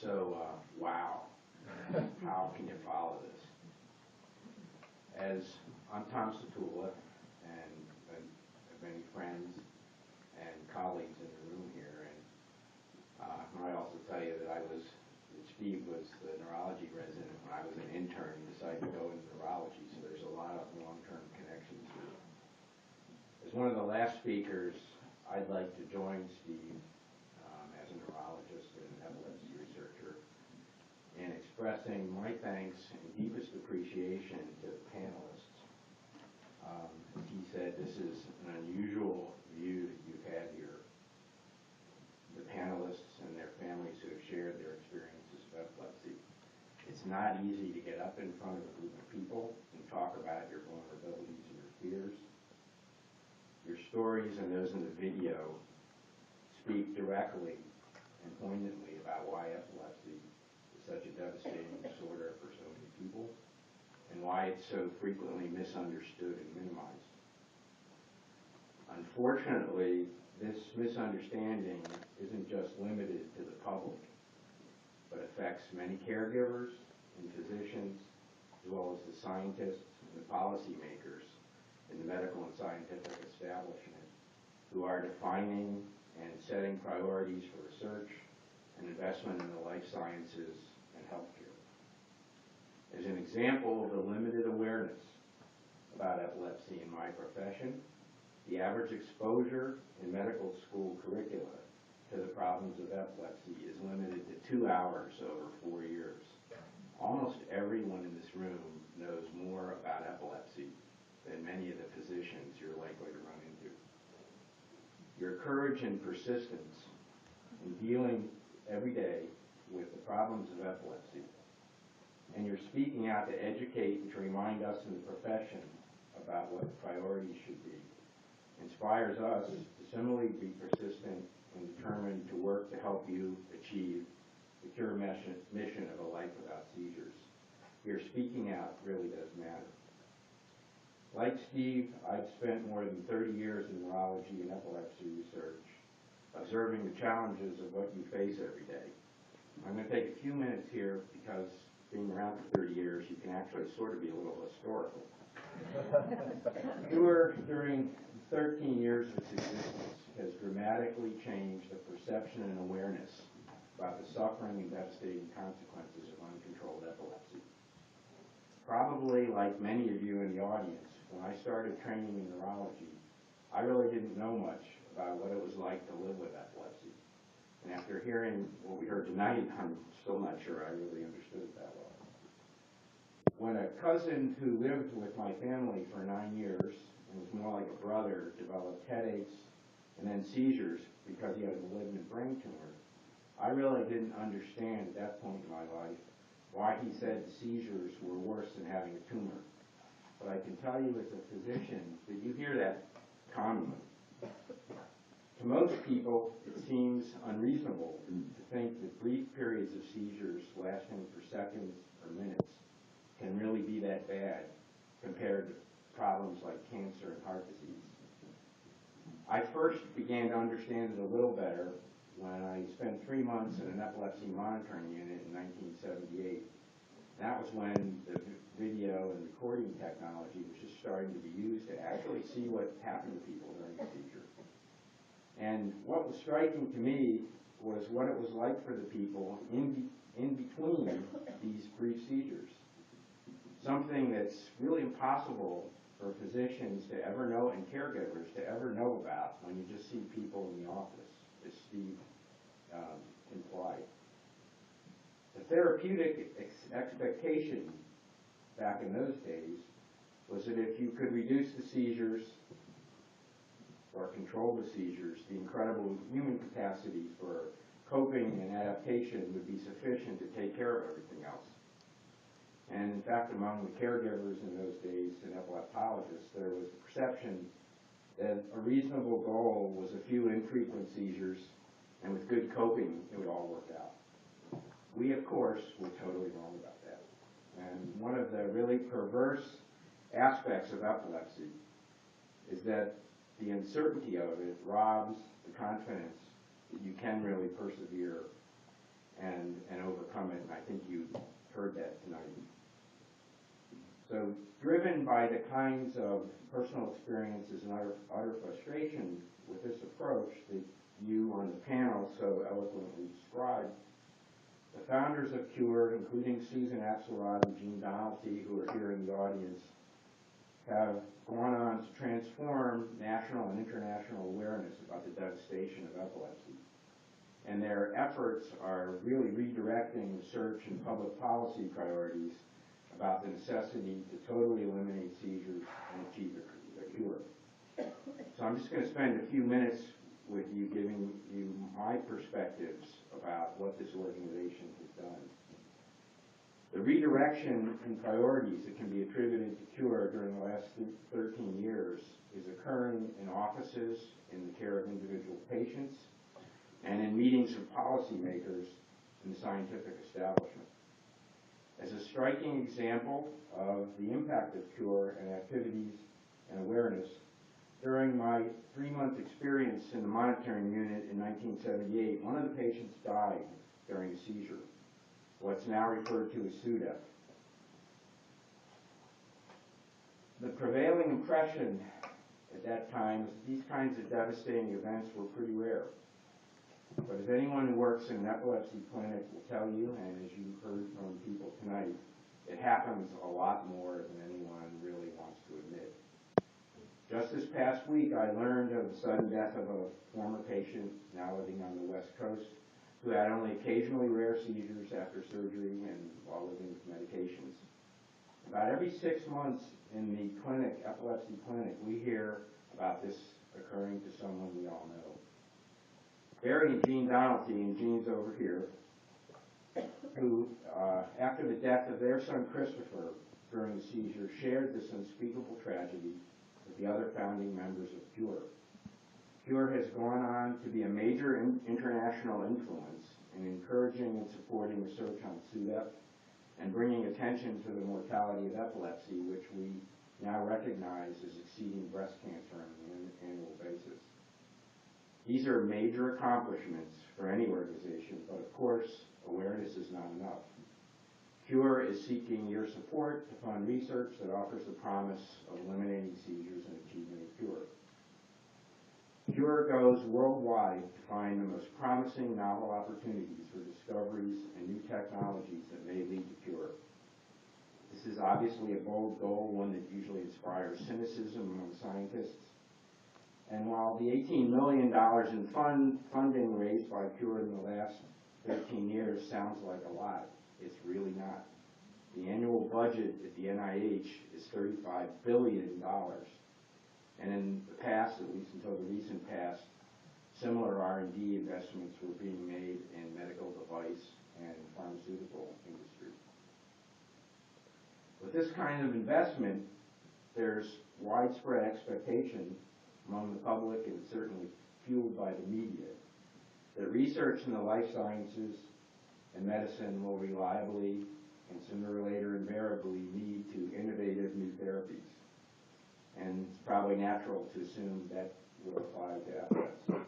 So, wow, how can you follow this? As I'm Tom Sutula, and I have many friends and colleagues in the room here, and I also tell you that Steve was the neurology resident when I was an intern and decided to go into neurology, so there's a lot of long-term connections here. As one of the last speakers, I'd like to join Steve as a neurologist and epilepsy researcher in expressing my thanks and deepest appreciation to the panelists. As he said, this is an unusual view that you've had here. The panelists and their families who have shared their experiences of epilepsy. It's not easy to get up in front of a group of people and talk about your vulnerabilities and your fears. Your stories and those in the video speak directly and poignantly about why epilepsy is such a devastating disorder for so many people and why it's so frequently misunderstood and minimized. Unfortunately, this misunderstanding isn't just limited to the public, but affects many caregivers and physicians, as well as the scientists and the policymakers in the medical and scientific establishment who are defining and setting priorities for research and investment in the life sciences and healthcare. As an example of the limited awareness about epilepsy in my profession, the average exposure in medical school curricula to the problems of epilepsy is limited to 2 hours over 4 years. Almost everyone in this room knows more about epilepsy than many of the physicians you're likely to run into. Your courage and persistence in dealing every day with the problems of epilepsy, and you're speaking out to educate and to remind us in the profession about what the priorities should be, inspires us to similarly be persistent and determined to work to help you achieve the cure mission of a life without seizures. Your speaking out really does matter. Like Steve, I've spent more than 30 years in neurology and epilepsy research, observing the challenges of what you face every day. I'm going to take a few minutes here because being around for 30 years, you can actually sort of be a little historical. Cure, during 13 years of its existence, has dramatically changed the perception and awareness about the suffering and devastating consequences of uncontrolled epilepsy. Probably like many of you in the audience, when I started training in neurology, I really didn't know much about what it was like to live with epilepsy. And after hearing what we heard tonight, I'm still not sure I really understood it that well. When a cousin who lived with my family for 9 years and was more like a brother developed headaches and then seizures because he had a malignant brain tumor, I really didn't understand at that point in my life why he said seizures were worse than having a tumor. But I can tell you as a physician that you hear that commonly. To most people, it seems unreasonable to think that brief periods of seizures lasting for seconds or minutes can really be that bad compared to problems like cancer and heart disease. I first began to understand it a little better when I spent 3 months in an epilepsy monitoring unit in 1978. That was when the video and recording technology was just starting to be used to actually see what happened to people during a seizure. And what was striking to me was what it was like for the people in between these brief seizures. Something that's really impossible for physicians to ever know and caregivers to ever know about when you just see people in the office, as Steve implied. The therapeutic expectation back in those days was that if you could reduce the seizures or control the seizures, the incredible human capacity for coping and adaptation would be sufficient to take care of everything else. And in fact, among the caregivers in those days and epileptologists, there was the perception that a reasonable goal was a few infrequent seizures, and with good coping, it would all work out. We, of course, were totally wrong about that. And one of the really perverse aspects of epilepsy is that the uncertainty of it robs the confidence that you can really persevere and overcome it, and I think you heard that tonight. So, driven by the kinds of personal experiences and utter frustration with this approach that you on the panel so eloquently described, the founders of CURE, including Susan Axelrod and Jean Donalty, who are here in the audience, have gone on to transform national and international awareness about the devastation of epilepsy. And their efforts are really redirecting research and public policy priorities about the necessity to totally eliminate seizures and achieve a cure. So I'm just going to spend a few minutes with you giving you my perspectives about what this organization has done. The redirection in priorities that can be attributed to CURE during the last 13 years is occurring in offices, in the care of individual patients, and in meetings of policymakers in the scientific establishment. As a striking example of the impact of CURE and activities and awareness, during my 3-month experience in the monitoring unit in 1978, one of the patients died during a seizure, what's now referred to as SUDEP. The prevailing impression at that time was that these kinds of devastating events were pretty rare. But as anyone who works in an epilepsy clinic will tell you, and as you heard from people tonight, it happens a lot more than anyone really wants to admit. Just this past week, I learned of the sudden death of a former patient now living on the West Coast who had only occasionally rare seizures after surgery and while living with medications. About every 6 months in the clinic, epilepsy clinic, we hear about this occurring to someone we all know. Barry and Jean Donalty, and Jean's over here, who, after the death of their son Christopher during the seizure, shared this unspeakable tragedy with the other founding members of CURE. CURE has gone on to be a major international influence in encouraging and supporting research on SUDEP and bringing attention to the mortality of epilepsy, which we now recognize as exceeding breast cancer on an annual basis. These are major accomplishments for any organization, but of course, awareness is not enough. CURE is seeking your support to fund research that offers the promise of eliminating seizures and achieving a cure. CURE goes worldwide to find the most promising novel opportunities for discoveries and new technologies that may lead to cure. This is obviously a bold goal, one that usually inspires cynicism among scientists. And while the $18 million in funding raised by CURE in the last 13 years sounds like a lot, it's really not. The annual budget at the NIH is $35 billion. And in the past, at least until the recent past, similar R&D investments were being made in medical device and pharmaceutical industry. With this kind of investment, there's widespread expectation among the public, and certainly fueled by the media, that research in the life sciences and medicine will reliably and sooner or later invariably lead to innovative new therapies. And it's probably natural to assume that will apply to epilepsy.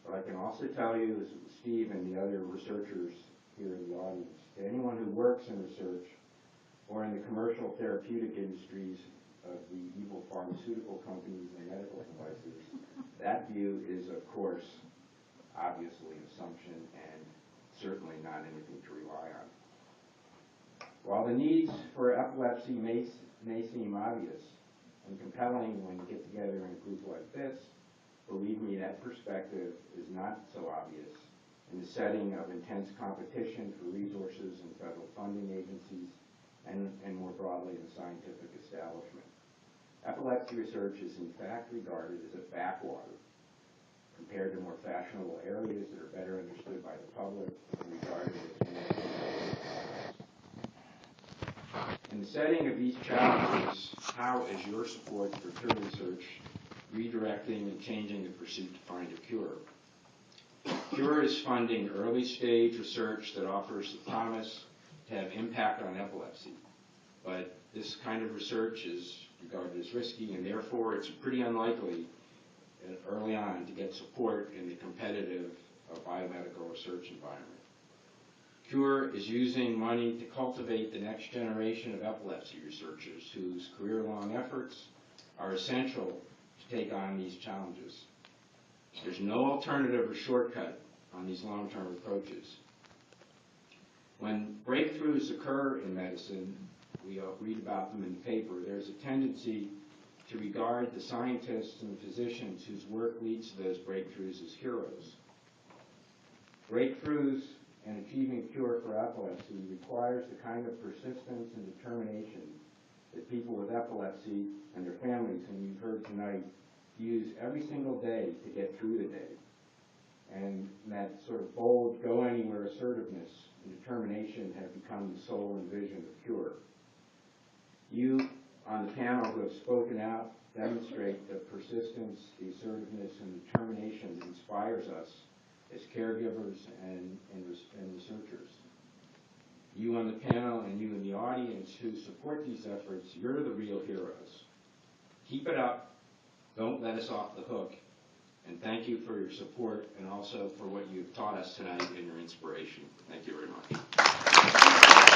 But I can also tell you, as Steve and the other researchers here in the audience, to anyone who works in research or in the commercial therapeutic industries of the evil pharmaceutical companies and medical devices, that view is, of course, obviously an assumption and certainly not anything to rely on. While the needs for epilepsy may seem obvious and compelling when you get together in a group like this, believe me, that perspective is not so obvious in the setting of intense competition for resources in federal funding agencies and more broadly in the scientific establishment. Epilepsy research is in fact regarded as a backwater compared to more fashionable areas that are better understood by the public and regarded as more. In the setting of these challenges, how is your support for cure research redirecting and changing the pursuit to find a cure? CURE is funding early stage research that offers the promise to have impact on epilepsy. But this kind of research is regarded as risky, and therefore it's pretty unlikely early on to get support in the competitive biomedical research environment. Cure is using money to cultivate the next generation of epilepsy researchers whose career-long efforts are essential to take on these challenges. There's no alternative or shortcut on these long-term approaches. When breakthroughs occur in medicine, we read about them in the paper, there's a tendency to regard the scientists and the physicians whose work leads to those breakthroughs as heroes. Breakthroughs and achieving a cure for epilepsy requires the kind of persistence and determination that people with epilepsy and their families, whom you've heard tonight, use every single day to get through the day. And that sort of bold, go-anywhere assertiveness and determination have become the soul and vision of Cure. You, on the panel who have spoken out, demonstrate the persistence, the assertiveness, and determination that inspires us as caregivers and researchers. You on the panel and you in the audience who support these efforts, you're the real heroes. Keep it up. Don't let us off the hook. And thank you for your support and also for what you've taught us tonight and your inspiration. Thank you very much.